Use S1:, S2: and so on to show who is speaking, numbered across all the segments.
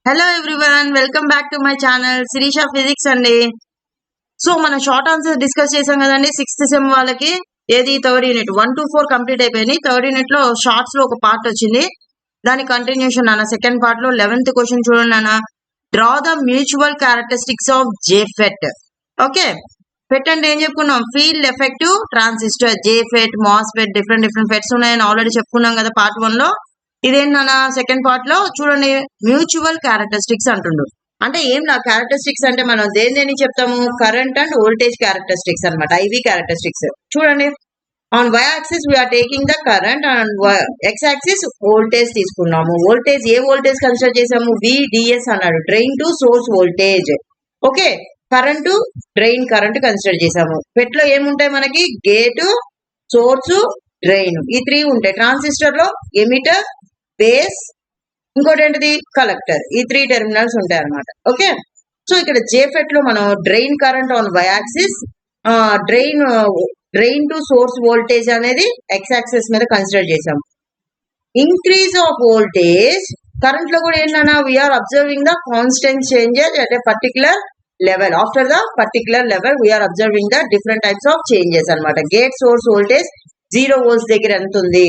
S1: Hello everyone, welcome back to my channel Shirisha physics అండి. So మనం short answer discuss చేసాం కదండి. సిక్స్త్ సెమ్ వాళ్ళకి ఏది థర్డ్ యూనిట్ 1 to 4 కంప్లీట్ అయిపోయింది. థర్డ్ యూనిట్ లో షార్ట్స్ లో ఒక పార్ట్ వచ్చింది, దాని కంటిన్యూషన్ అన్న. సెకండ్ పార్ట్ లో 11th క్వశ్చన్ చూడండి అన్న. Draw the mutual characteristics of JFET. Okay, FET అంటే ఏం చెప్పుకున్నాం? Field effective transistor. JFET, MOSFET, different different FETs ఉన్నాయని ఆల్రెడీ చెప్పుకున్నాం కదా పార్ట్ 1 లో. ఇదేంటన్నా సెకండ్ పార్ట్ లో చూడండి, మ్యూచువల్ క్యారెక్టరిస్టిక్స్ అంటుండు. అంటే ఏం నా క్యారెక్టరిస్టిక్స్ అంటే మనం దేని చెప్తాము? కరెంట్ అండ్ వోల్టేజ్ క్యారెక్టరిస్టిక్స్ అనమాట, ఐవి క్యారెక్టరిస్టిక్స్. చూడండి, on Y axis we are taking the current and X axis voltage తీసుకున్నాము. వోల్టేజ్ ఏ వోల్టేజ్ కన్సిడర్ చేసాము? VDS అన్నాడు, drain to source voltage. Okay, current drain current consider చేసాము. ఫెట్ లో ఏముంటాయి మనకి? గేటు, సోర్సు, డ్రైన్, ఈ 3 ఉంటాయి. ట్రాన్సిస్టర్ లో ఎమిటర్, బేస్, ఇంకోటి ఏంటిది? కలెక్టర్. ఈ 3 టెర్మినల్స్ ఉంటాయి అనమాట. ఓకే, సో ఇక్కడ జేఫెట్ లో మనం drain current on Y axis, drain to source voltage అనేది ఎక్స్ యాక్సిస్ మీద కన్సిడర్ చేసాం. ఇంక్రీజ్ ఆఫ్ వోల్టేజ్ కరెంట్ లో కూడా ఏంటన్నా? We are observing the constant changes at a particular level. After the particular level we are observing the different types of changes అనమాట. Gate source voltage 0 volts దగ్గర ఎంత ఉంది,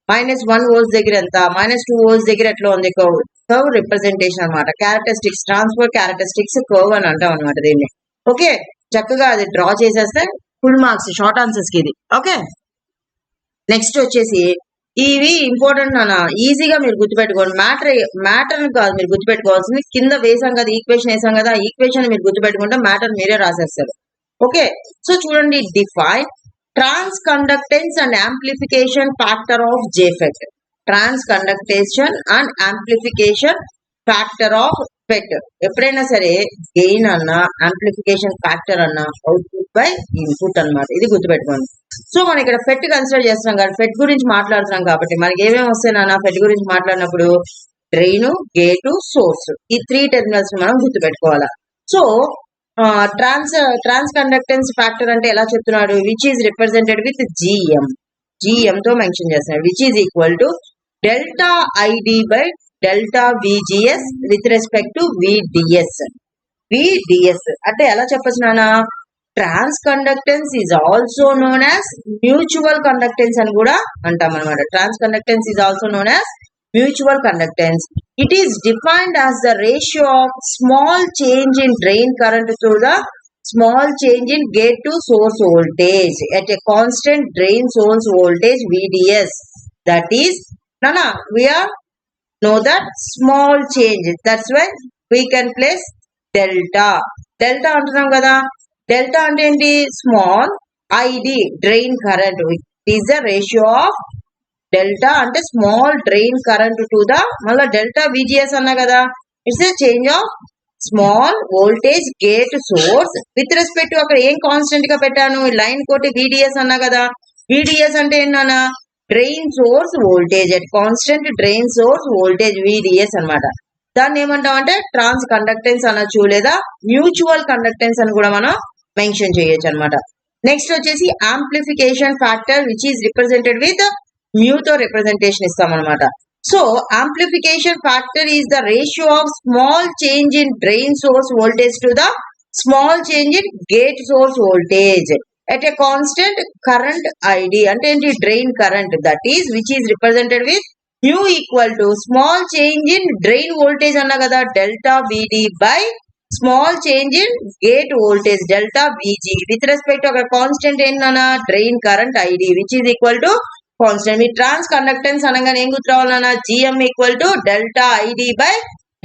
S1: -1 volts దగ్గర ఎంత, -2 volts దగ్గర ఎట్లా ఉంది, కర్వ్ రిప్రజెంటేషన్ అనమాట. క్యారెక్టరిస్టిక్స్, ట్రాన్స్ఫర్ క్యారెక్టరిస్టిక్స్ కర్వ్ అని అంటాం అనమాట దీన్ని. ఓకే, చక్కగా అది డ్రా చేసేస్తే ఫుల్ మార్క్స్ షార్ట్ ఆన్సర్స్ కి ఇది. ఓకే, నెక్స్ట్ వచ్చేసి ఇవి ఇంపార్టెంట్ అన్న, ఈజీగా మీరు గుర్తుపెట్టుకోండి. మ్యాటర్ కాదు మీరు గుర్తుపెట్టుకోవాల్సింది, కింద వేసాం కదా ఈక్వేషన్, వేసాం కదా ఆ ఈక్వేషన్ మీరు గుర్తుపెట్టుకుంటే మ్యాటర్ మీరే రాసేస్తారు. ఓకే, సో చూడండి, define transconductance and amplification factor of JFET. Transconductance and amplification factor of FET. ఎప్పుడైనా సరే గెయిన్ అన్న, యాంప్లిఫికేషన్ ఫ్యాక్టర్ అన్న అవుట్పుట్ బై ఇన్పుట్ అన్నమాట. ఇది గుర్తుపెట్టుకోండి. సో మనం ఇక్కడ ఫెట్ కన్సిడర్ చేస్తున్నాం కాబట్టి, ఫెట్ గురించి మాట్లాడుతున్నాం కాబట్టి మనకి ఏమేమి వస్తాయి నాన్న ఫెట్ గురించి మాట్లాడినప్పుడు? డ్రైన్, గేటు, సోర్స్, ఈ 3 టెర్మినల్స్ మనం గుర్తుపెట్టుకోవాలా. సో ట్రాన్స్ కండక్టెన్స్ ఫ్యాక్టర్ అంటే ఎలా చెప్తున్నాడు? Which is represented with GM తో మెన్షన్ చేస్తున్నాడు. Which is equal to delta ID by delta VGS with respect to VDS. అంటే ఎలా చెప్పచ్చు నాన్న? Transconductance is also known as mutual conductance అని కూడా అంటాం అనమాట. Transconductance is also known as mutual conductance. It is defined as the ratio of small change in drain current through the small change in gate to source voltage at a constant drain source voltage VDS. That is, Nana, we are know that small change. That's why we can place delta. Delta antunam kada. Delta ante enti? Small ID drain current. It is the ratio of delta అంటే small drain current to the, మళ్ళీ delta VGS అన్నా కదా, it's a change of small voltage gate source with respect to, అక్కడ ఏం constant గా పెట్టాను? Line కోటి VDS అన్నా కదా. విడిఎస్ అంటే ఏంటన్నా? Drain source voltage at constant drain source voltage VDS అనమాట. దాన్ని ఏమంటాం అంటే ట్రాన్స్ కండక్టెన్స్ అనొచ్చు, లేదా మ్యూచువల్ కండక్టెన్స్ అని కూడా మనం మెన్షన్ చేయొచ్చు అనమాట. నెక్స్ట్ వచ్చేసి amplification factor which is represented with మ్యూతో రిప్రజెంటేషన్ ఇస్తాం అనమాట. So amplification factor is the ratio of small change in drain source voltage to the small change in gate source voltage at a constant current ID. అంటే ఏంటి? Drain current. That is which is represented with mu equal to small change in drain voltage అన్నా కదా, delta VD by small change in gate voltage delta VG with respect ఒక constant ఏంటన్నా? Drain current ID which is equal to constant. మీ transconductance అనగానే ఏం గుర్తురావాలన్నా? GM equal to delta ID by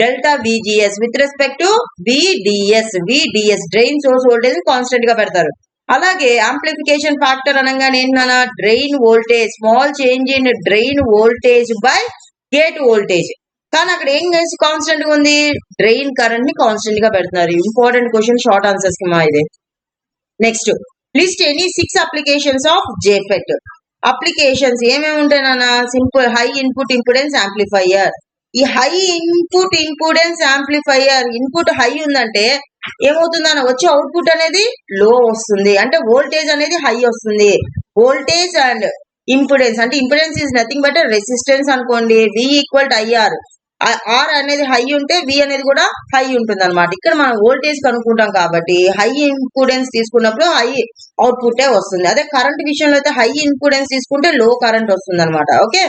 S1: delta VGS with respect to VDS drain source voltage constant గా పెడతారు. అలాగే amplification factor అనగానే ఏంటన్నా? Drain voltage, small change in drain voltage by gate voltage. కానీ అక్కడ ఏం చేసి కాన్స్టెంట్ గా ఉంది? డ్రైన్ కరెంట్ ని కాన్స్టెంట్ గా పెడుతున్నారు. ఇంపార్టెంట్ క్వశ్చన్, షార్ట్ ఆన్సర్స్ కి మా ఇది. Next, list any 6 applications of JFET. Applications ఏమేమి ఉంటాయి నాన్న? Simple, high input impedance amplifier. ఈ high input impedance amplifier input high ఉందంటే ఏమవుతుందన్న? వచ్చే అవుట్పుట్ అనేది లో వస్తుంది, అంటే వోల్టేజ్ అనేది హై వస్తుంది. వోల్టేజ్ అండ్ ఇంపిడెన్స్ అంటే impedance is nothing but resistance అనుకోండి, V equal to IR. R అనేది హై ఉంటే వి అనేది కూడా హై ఉంటుంది అనమాట. ఇక్కడ మనం వోల్టేజ్ కనుక్కుంటాం కాబట్టి హై ఇంపూడెన్స్ తీసుకున్నప్పుడు హై అవుట్పుట్ వస్తుంది. అదే కరెంట్ విషయంలో అయితే హై ఇంపూడెన్స్ తీసుకుంటే లో కరెంట్ వస్తుంది అనమాట. Okay,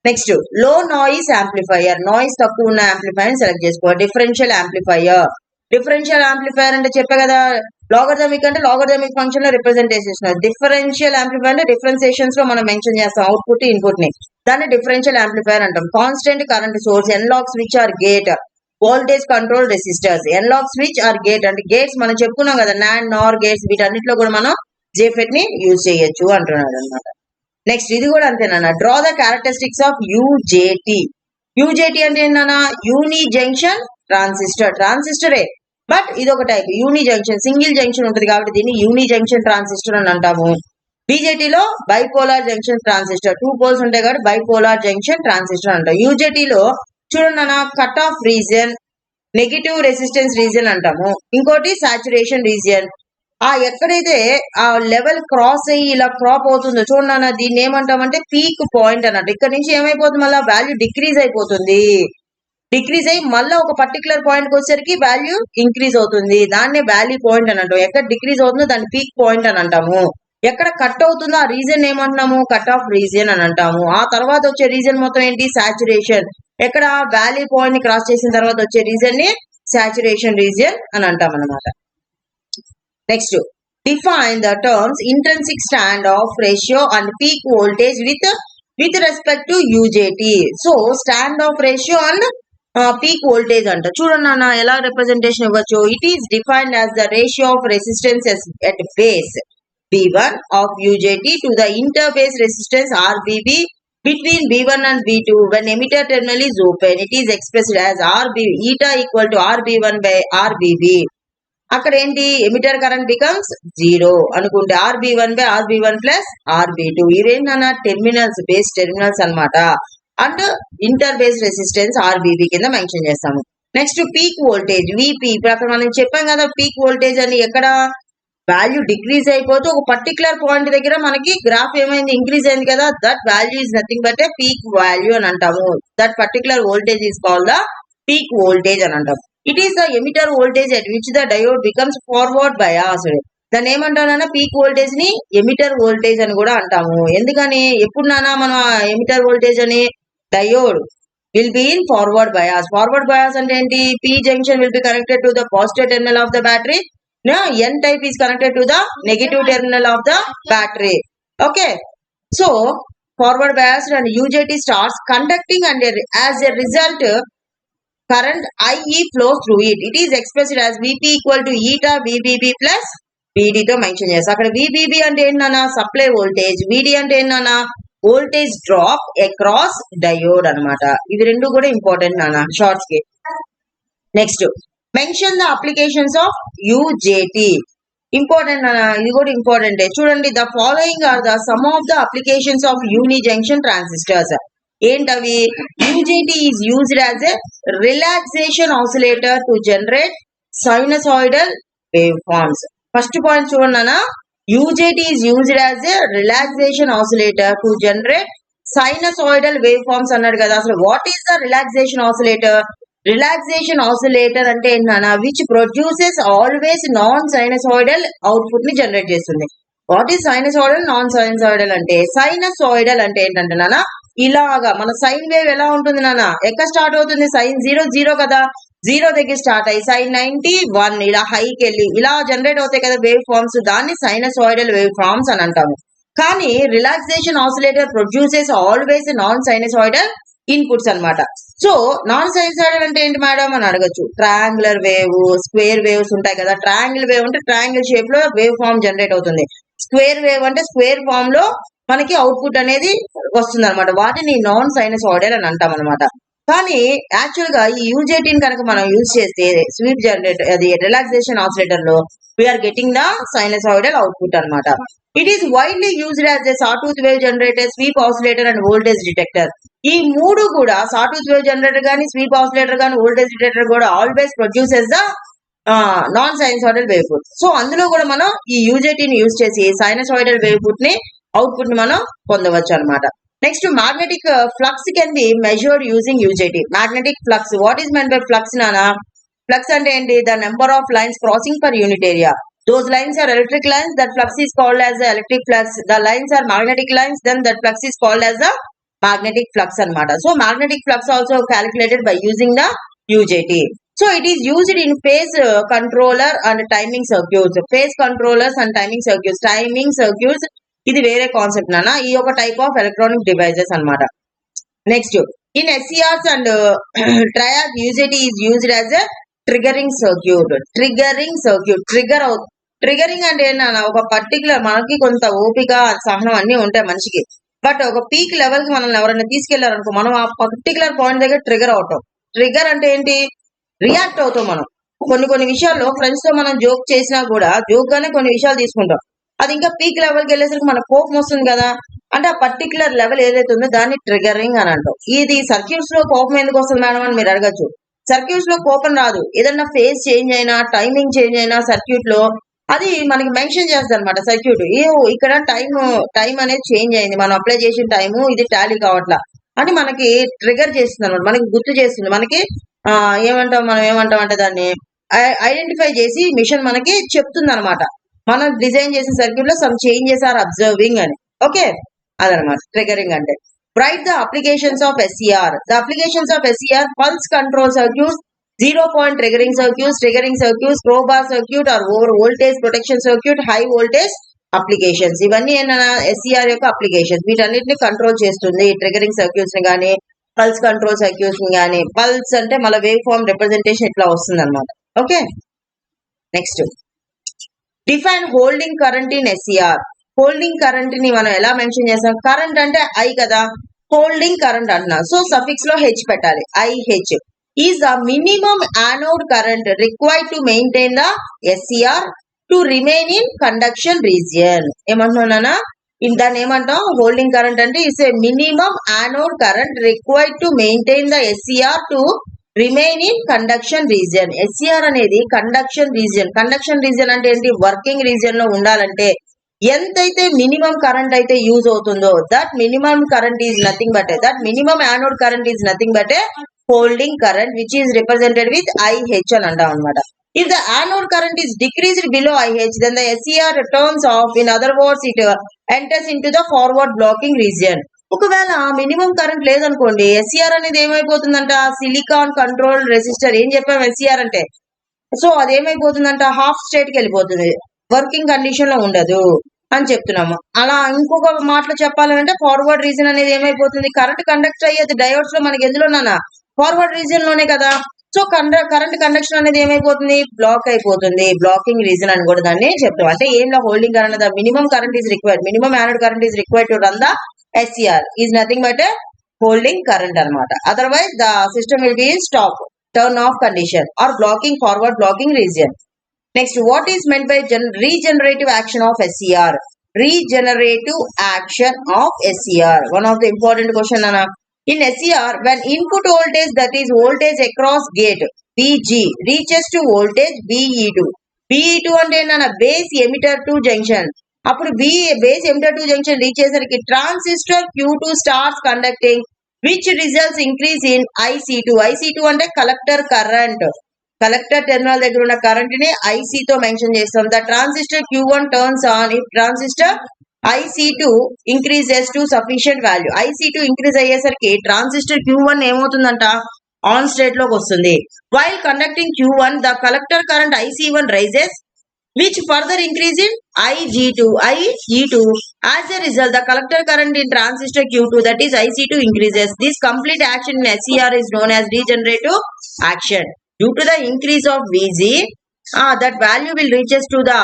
S1: next low noise amplifier. Noise తక్కువ ఉన్న యాంప్లిఫైయర్ సెలెక్ట్ చేసుకోవాలి. Differential amplifier. డిఫరెన్షియల్ యాంప్లిఫైయర్ అంటే చెప్పే కదా, లాగరిథమిక్ అంటే లాగరిథమిక్ ఫంక్షన్ లో రిప్రజెంటేషన్. డిఫరెన్షియల్ యాంప్లిఫైయర్ అంటే డిఫరెన్సియేషన్స్ లో మనం మెన్షన్ చేస్తాం అవుట్పుట్ ఇన్పుట్ ని, దాన్ని డిఫరెన్షియల్ యాంప్లిఫైయర్ అంటాం. Constant current source, analog switch or gate, voltage control resistors. Analog switch or gate అంటే గేట్స్ మనం చెప్పుకున్నాం కదా, నాండ్, నార్ గేట్స్, వీటన్నిటిలో కూడా మనం జేఫెట్ ని యూజ్ చేయొచ్చు అంటున్నాడు అనమాట. నెక్స్ట్ ఇది కూడా అంతేనా, డ్రా ద క్యారెక్టరిస్టిక్స్ ఆఫ్ యూజేటి. యూజేటి అంటే ఏంటన్నా, యూని జంక్షన్ ట్రాన్సిస్టర్. ట్రాన్సిస్టరే బట్ ఇది ఒక type uni junction, single junction ఉంటుంది కాబట్టి దీన్ని యూని జంక్షన్ ట్రాన్సిస్టర్ అని అంటాము. బీజేటీలో బైపోలార్ జంక్షన్ ట్రాన్సిస్టర్, 2 పోల్స్ ఉంటాయి కాబట్టి బైపోలార్ జంక్షన్ ట్రాన్సిస్టర్ అంటాం. యూజేటీలో చూడండి అన్న, cut off region, negative resistance region అంటాము. ఇంకోటి సాచురేషన్ రీజియన్. ఎక్కడైతే ఆ లెవెల్ క్రాస్ అయ్యి ఇలా క్రాప్ అవుతుందో చూడండి అన్న, దీన్ని ఏమంటామంటే పీక్ పాయింట్ అన్నట్టు. ఇక్కడ నుంచి ఏమైపోతుంది, మళ్ళీ వాల్యూ డిక్రీజ్ అయిపోతుంది. డిక్రీజ్ అయ్యి మళ్ళీ ఒక పర్టికులర్ పాయింట్ కి వచ్చేసరికి వాల్యూ ఇంక్రీజ్ అవుతుంది. దాన్నే వ్యాలీ పాయింట్ అని అంటాం. ఎక్కడ డిక్రీజ్ అవుతుందో దాన్ని పీక్ పాయింట్ అని అంటాము. ఎక్కడ కట్ అవుతుందో ఆ రీజన్ ఏమంటున్నాము, కట్ ఆఫ్ రీజియన్ అని అంటాము. ఆ తర్వాత వచ్చే రీజన్ మొత్తం ఏంటి, సాచురేషన్. ఎక్కడ వ్యాలీ పాయింట్ ని క్రాస్ చేసిన తర్వాత వచ్చే రీజన్ ని సాచురేషన్ రీజియన్ అని అంటాం అనమాట. Next, define the terms intrinsic stand off ratio and peak voltage with respect to UJT. So stand off ratio and peak voltage అంట. చూడండి అన్న ఎలా రిప్రజెంటేషన్ ఇవ్వచ్చు. It is defined as the ratio of resistances at base B1 of UJT to the interbase resistance RBB between B1 and B2 when emitter terminal is open. It is expressed as eta equal to RB1 by RBB. అక్కడ ఏంటి, emitter current becomes 0 అనుకుంటే RB1 by RB1 plus RB2. ఇవేంటన్నా terminals, base terminals అనమాట. And inter base resistance RBB కింద mention చేస్తాము. Next peak voltage VP. ఇప్పుడు అక్కడ మనం చెప్పాం కదా పీక్ వోల్టేజ్ అని, ఎక్కడ వాల్యూ డిక్రీజ్ అయిపోతే ఒక పర్టికులర్ పాయింట్ దగ్గర మనకి గ్రాఫ్ ఏమైంది, ఇంక్రీజ్ అయింది కదా, that value is nothing but A peak value అని అంటాము. That particular voltage is called the peak voltage అని అంటాం. It is the emitter voltage at which the diode becomes forward biased. దాన్ని ఏమంటామన్నా పీక్ వోల్టేజ్ ని emitter voltage అని కూడా అంటాము. ఎందుకని, ఎప్పుడు నానా మనం ఎమిటర్ వోల్టేజ్ అని, diode will be in forward bias. Forward bias అంటే ఏంటి, P junction will be connected to the positive terminal of the battery. N type is connected to the negative terminal of the battery. Okay, so forward biased and UJT starts conducting and as a result current IE flows through it. It is expressed as VP equal to eta VBB plus VD తో mention చేస్తాం. అక్కడ VBB అంటే ఏంటన్నా supply voltage, VD అంటే ఏంటన్నా voltage drop across diode అనమాట. ఇవి రెండు కూడా ఇంపార్టెంట్ నాన్న షార్ట్స్ కి. Next, mention the applications of UJT. Important అన్న, ఇది కూడా ఇంపార్టెంటే. చూడండి, the following are the some of the applications of unijunction transistors. ఏంటవి, UJT is used as a relaxation oscillator to generate sinusoidal waveforms. First point చూడండి అన్న, UJT is used as a relaxation oscillator to generate sinusoidal waveforms అన్నాడు కదా. అసలు what is the relaxation oscillator? Relaxation oscillator అంటే ఏంటన్నా, which produces always non sinusoidal output ని generate చేస్తుంది. What is sinusoidal, non sinusoidal అంటే, sinusoidal అంటే ఏంటంటే నాన్న, ఇలాగా మన సైన్ వేవ్ ఎలా ఉంటుంది నాన్న, ఎక్కడ స్టార్ట్ అవుతుంది, సైన్ 0 కదా, 0 దగ్గర స్టార్ట్ అయ్యి సైన్ 90 1 ఇలా హైకి వెళ్ళి ఇలా జనరేట్ అవుతాయి కదా వేవ్ ఫార్మ్స్, దాన్ని సైనసాయిడల్ వేవ్ ఫార్మ్స్ అని అంటాము. కానీ relaxation oscillator produces always non sinusoidal inputs అనమాట. సో నాన్ సైనసాయిడల్ అంటే ఏంటి మేడం అని అడగచ్చు. ట్రయాంగులర్ వేవ్, స్క్వేర్ వేవ్స్ ఉంటాయి కదా. ట్రయాంగిల్ వేవ్ అంటే ట్రయాంగిల్ షేప్ లో వేవ్ ఫార్మ్ జనరేట్ అవుతుంది. స్క్వేర్ వేవ్ అంటే స్క్వేర్ ఫామ్ లో మనకి అవుట్పుట్ అనేది వస్తుంది అనమాట. వాటిని నాన్ సైనసాయిడల్ అని అంటాం అనమాట. కానీ యాక్చువల్ గా ఈ యూజేటీని కనుక మనం యూజ్ చేస్తే స్వీప్ జనరేటర్, అది రిలాక్సేషన్ ఆసిలేటర్ లో we're getting the sinusoidal output అనమాట. It is widely used as a sawtooth wave generator, sweep oscillator and voltage detector. ఈ మూడు కూడా సాటూత్ వేవ్ జనరేటర్ కానీ, స్వీప్ ఆసిలేటర్ కానీ, వోల్టేజ్ డిటెక్టర్ కూడా always produces the non sinusoidal wave put. సో అందులో కూడా మనం ఈ యూజేటీని యూజ్ చేసి సైనసాయిడల్ వేవ్ పుట్ ని అవుట్పుట్ ని మనం పొందవచ్చు అనమాట. Next, magnetic flux can be measured using UJT. Magnetic flux. What is meant by flux, Nana? Flux and the number of lines crossing per unit area. Those lines are electric lines. That flux is called as the electric flux. The lines are magnetic lines. Then that flux is called as the magnetic flux anamata. So magnetic flux also calculated by using the UJT. So it is used in phase controller and timing circuits. Phase controllers and timing circuits. Timing circuits ఇది వేరే concept నాన్న. ఈ ఒక type of electronic devices అన్నమాట. Next, in SCRs and triads UJT is used as a triggering circuit. Triggering అంటే ఏంటన్నా, ఒక particular మనకి కొంత ఓపిక సహనం అన్ని ఉంటాయి మనిషికి. బట్ ఒక పీక్ లెవెల్ కి మనల్ని ఎవరైనా తీసుకెళ్లారనుకో, మనం ఆ పర్టికులర్ పాయింట్ దగ్గర ట్రిగర్ అవుతాం. ట్రిగర్ అంటే ఏంటి? రియాక్ట్ అవుతాం మనం. కొన్ని విషయాల్లో ఫ్రెండ్స్ తో మనం జోక్ చేసినా కూడా జోక్ గానే కొన్ని విషయాలు తీసుకుంటాం. అది ఇంకా పీక్ లెవెల్ కి వెళ్ళేసరికి మన కోపం వస్తుంది కదా. అంటే ఆ పర్టికులర్ లెవెల్ ఏదైతే ఉందో దాన్ని ట్రిగరింగ్ అని అంటాం. ఇది సర్క్యూట్స్ లో కోపం ఎందుకు వస్తుంది మేడం అని మీరు అడగచ్చు. సర్క్యూట్స్ లో కోపం రాదు. ఏదన్నా ఫేజ్ చేంజ్ అయినా, టైమింగ్ చేంజ్ అయినా సర్క్యూట్ లో అది మనకి మెన్షన్ చేస్తుంది అనమాట. సర్క్యూట్ ఇక్కడ టైం అనేది చేంజ్ అయింది, మనం అప్లై చేసిన టైము ఇది టాలీ కావట్లా అని మనకి ట్రిగర్ చేస్తుంది అనమాట. మనకి గుర్తు చేస్తుంది. మనకి మనం ఏమంటాం అంటే దాన్ని ఐడెంటిఫై చేసి మిషన్ మనకి చెప్తుంది అనమాట. మనం డిజైన్ చేసిన సర్క్యూట్ లో సమ్ చేంజెస్ ఆర్ అబ్జర్వింగ్ అని. ఓకే, అదనమాట ట్రిగరింగ్ అంటే. Write the applications of SCR. The applications of SCR: pulse control circuits, 0-point triggering circuits, crowbar circuit or over voltage protection circuit, high voltage applications. ఇవన్నీ ఏంటన్నా SCR యొక్క applications. వీటన్నిటిని control చేస్తుంది. Triggering circuits ని కానీ, pulse control circuits ని కానీ. Pulse అంటే మళ్ళీ వేవ్ ఫార్మ్ రిప్రజెంటేషన్ ఇట్లా వస్తుంది అనమాట. Okay, next, define holding current in SCR. Holding current ని మనం ఎలా మెన్షన్ చేస్తాం? కరెంట్ అంటే ఐ కదా, హోల్డింగ్ కరెంట్ అంటున్నా. సో సఫిక్స్ లో హెచ్ పెట్టాలి. IH is the minimum anode current required to maintain the SCR to remain in conduction region. ఏమంటున్నానా? దాన్ని ఏమంటాం? హోల్డింగ్ కరెంట్ అంటే it's a minimum anode current required to maintain the SCR to remain in conduction region. SCR అనేది conduction region. Conduction region అంటే ఏంటి? Working region లో ఉండాలంటే ఎంతైతే మినిమం కరెంట్ అయితే యూజ్ అవుతుందో that minimum current is nothing but that minimum anode current is nothing but A holding current which is represented with IH అని అంటాం అనమాట. If the anode current is decreased below IH then the SCR turns off. In other words, it enters into the forward blocking region. ఒకవేళ minimum current లేదనుకోండి, SCR అనేది ఏమైపోతుందంట? Silicon control resistor. ఏం చెప్పాం SCR అంటే? So అది ఏమైపోతుందంట? Half state కి వెళ్ళిపోతుంది, working condition లో ఉండదు అని చెప్తున్నాము. అలా ఇంకొక మాటలో చెప్పాలంటే ఫార్వర్డ్ రీజన్ అనేది ఏమైపోతుంది? కరెంట్ కండక్ట్ అయ్యేది డయోడ్స్ లో మనకి ఎందులోనా? ఫార్వర్డ్ రీజన్ లోనే కదా. సో కరెంట్ కండక్షన్ అనేది ఏమైపోతుంది? బ్లాక్ అయిపోతుంది. బ్లాకింగ్ రీజన్ అని కూడా దాన్ని చెప్తాం. అంటే ఏంలో holding current, the minimum current is required, minimum anode current is required to run the SCR is nothing but holding current అనమాట. Otherwise the system will be stop, turn off condition or blocking, forward blocking region. Next, what is meant by regenerative action of SCR? Regenerative action of SCR. One of the important question, Nana. In SCR, when input voltage, that is voltage across gate VG, reaches to voltage VE2. VE2 అంటే Nana base emitter to junction. అప్పుడు base emitter to junction reach చేసరికి transistor Q2 starts conducting, which results increase in IC2. IC2 అంటే collector current. Collector terminal దగ్గర ఉన్న current ని IC తో mention చేస్తాం. The transistor Q1 turns on if transistor IC2 increases to sufficient value. IC2 increase అయ్యేసరికి transistor Q1 ఏమవుతుందంట? On state లోకి వస్తుంది. While conducting Q1 the collector current IC1 rises which further increase in IGE2. As a result, the collector current in transistor Q2, that is IC2, increases. This complete action in SCR is known as regenerative action. Due to the increase of VG, that value will reaches to the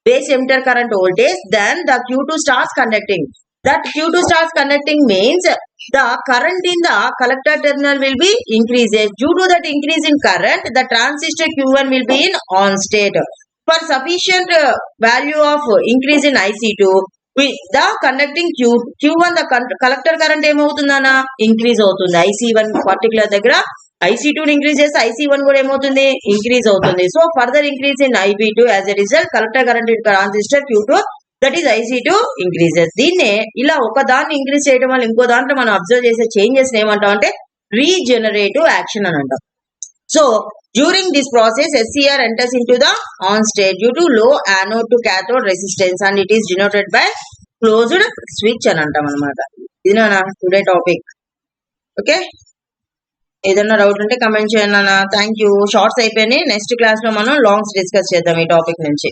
S1: base emitter current voltage, then the Q2 starts conducting. That Q2 starts conducting means the current in the collector terminal will be increases. Due to that increase in current, the transistor Q1 will be in on state. For sufficient value of increase in IC2, the conducting Q1 the collector current ఏమవుతుందనా? Increase అవుతుంది. IC1 particular దగ్గర IC2 increase చేస్తే IC1 కూడా ఏమవుతుంది? Increase అవుతుంది. So further increase in IB2 as a result collector current in transistor Q2 that is IC2 increases. దీన్నే ఇలా ఒక దాన్ని ఇంక్రీజ్ చేయడం వల్ల ఇంకో దాంట్లో మనం అబ్జర్వ్ చేసే చేంజెస్ ఏమంటాం అంటే రీజనరేటివ్ యాక్షన్ అని అంటాం. So during this process SCR enters into the on state due to low anode to cathode resistance and it is denoted by closed switch అని అంటాం అనమాట. ఇది నా టుడే టాపిక్. ఓకే, ఏదన్నా డౌట్ ఉంటే కమెంట్ చేయండి. Thank you. షార్ట్స్ అయిపోయినాయి. Next class లో మనం లాంగ్స్ డిస్కస్ చేద్దాం ఈ టాపిక్ నుంచి.